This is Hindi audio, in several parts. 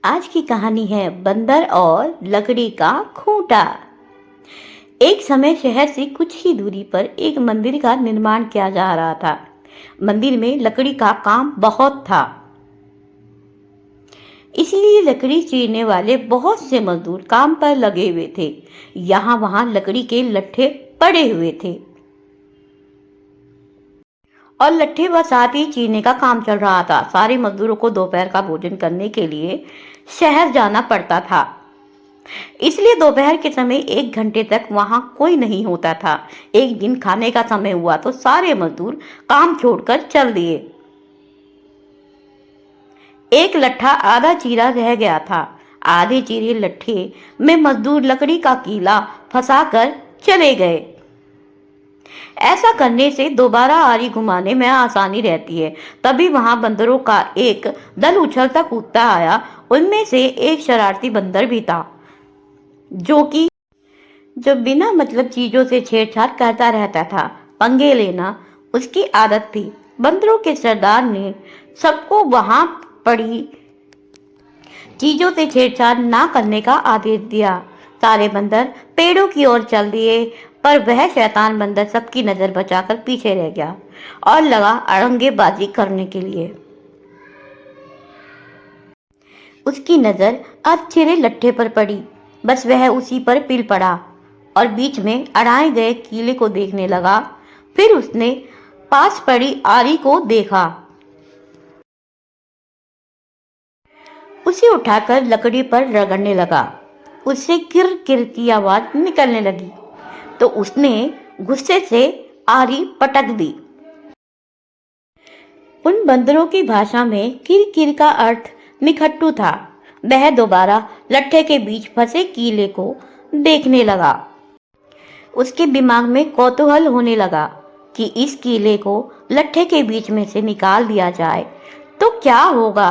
आज की कहानी है बंदर और लकड़ी का खूंटा। एक समय शहर से कुछ ही दूरी पर एक मंदिर का निर्माण किया जा रहा था। मंदिर में लकड़ी का काम बहुत था, इसलिए लकड़ी चीरने वाले बहुत से मजदूर काम पर लगे हुए थे। यहाँ वहां लकड़ी के लट्ठे पड़े हुए थे और लट्ठे व साथ ही चीरने का काम चल रहा था। सारे मजदूरों को दोपहर का भोजन करने के लिए शहर जाना पड़ता था, इसलिए दोपहर के समय 1 घंटे तक वहां कोई नहीं होता था। एक दिन खाने का समय हुआ तो सारे मजदूर काम छोड़कर चल दिए। एक लट्ठा आधा चीरा रह गया था। आधे चीरे लट्ठे में मजदूर लकड़ी का कीला फंसाकर चले गए। ऐसा करने से दोबारा आरी घुमाने में आसानी रहती है। तभी वहां बंदरों का एक दल उछलता कूदता आया। उनमें से एक शरारती बंदर भी था, जो बिना मतलब चीजों से छेड़छाड़ करता रहता था। पंगे लेना उसकी आदत थी। बंदरों के सरदार ने सबको वहां पड़ी चीजों से छेड़छाड़ ना करने का आदेश दिया। सारे बंदर पेड़ों की ओर चल दिए, पर वह शैतान बंदर सबकी नजर बचाकर पीछे रह गया और लगा अड़ंगेबाजी करने के लिए। उसकी नजर अब चिरे लट्ठे पर पड़ी। बस वह उसी पर पिल पड़ा और बीच में अड़ाए गए कीले को देखने लगा। फिर उसने पास पड़ी आरी को देखा। उसे उठाकर लकड़ी पर रगड़ने लगा। उससे किर किर की आवाज निकलने लगी तो उसने गुस्से से आरी पटक दी। उन बंदरों की भाषा में किर किर का अर्थ निखट्टू था। वह दोबारा लट्ठे के बीच फंसे कीले को देखने लगा। उसके दिमाग में कौतूहल होने लगा कि इस कीले को लट्ठे के बीच में से निकाल दिया जाए तो क्या होगा।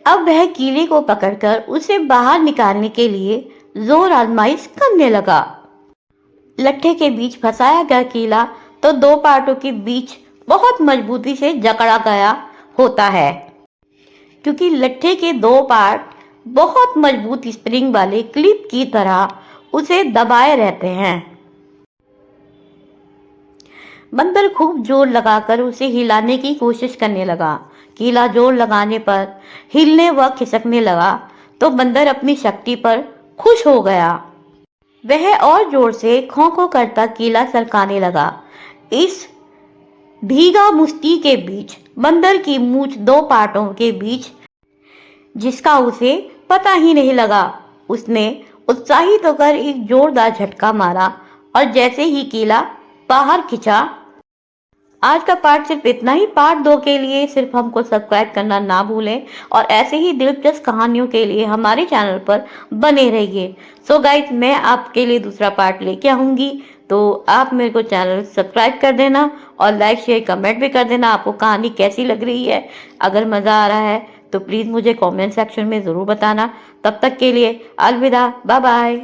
अब वह कीले को पकड़कर उसे बाहर निकालने के लिए जोर आजमाइश करने लगा। लट्ठे के बीच फंसाया गया कीला तो दो पार्टों के बीच बहुत मजबूती से जकड़ा गया होता है, क्योंकि लट्ठे के दो पार्ट बहुत मजबूत स्प्रिंग वाले क्लिप की तरह उसे दबाए रहते हैं। बंदर खूब जोर लगाकर उसे हिलाने की कोशिश करने लगा। कीला जोर लगाने पर हिलने व खिसकने लगा तो बंदर अपनी शक्ति पर खुश हो गया। वह और जोर से खों खों करता कीला सरकाने लगा। इस भीगा मुश्ती के बीच बंदर की मूंछ दो पार्टों के बीच, जिसका उसे पता ही नहीं लगा। उसने उत्साहित होकर एक जोरदार झटका मारा और जैसे ही कीला बाहर खिंचा। आज का पार्ट सिर्फ इतना ही। पार्ट 2 के लिए सिर्फ हमको सब्सक्राइब करना ना भूलें और ऐसे ही दिलचस्प कहानियों के लिए हमारे चैनल पर बने रहिए। सो गाइस, मैं आपके लिए दूसरा पार्ट लेके आऊंगी, तो आप मेरे को चैनल सब्सक्राइब कर देना और लाइक शेयर कमेंट भी कर देना। आपको कहानी कैसी लग रही है, अगर मज़ा आ रहा है तो प्लीज़ मुझे कमेंट सेक्शन में ज़रूर बताना। तब तक के लिए अलविदा, बाय बाय।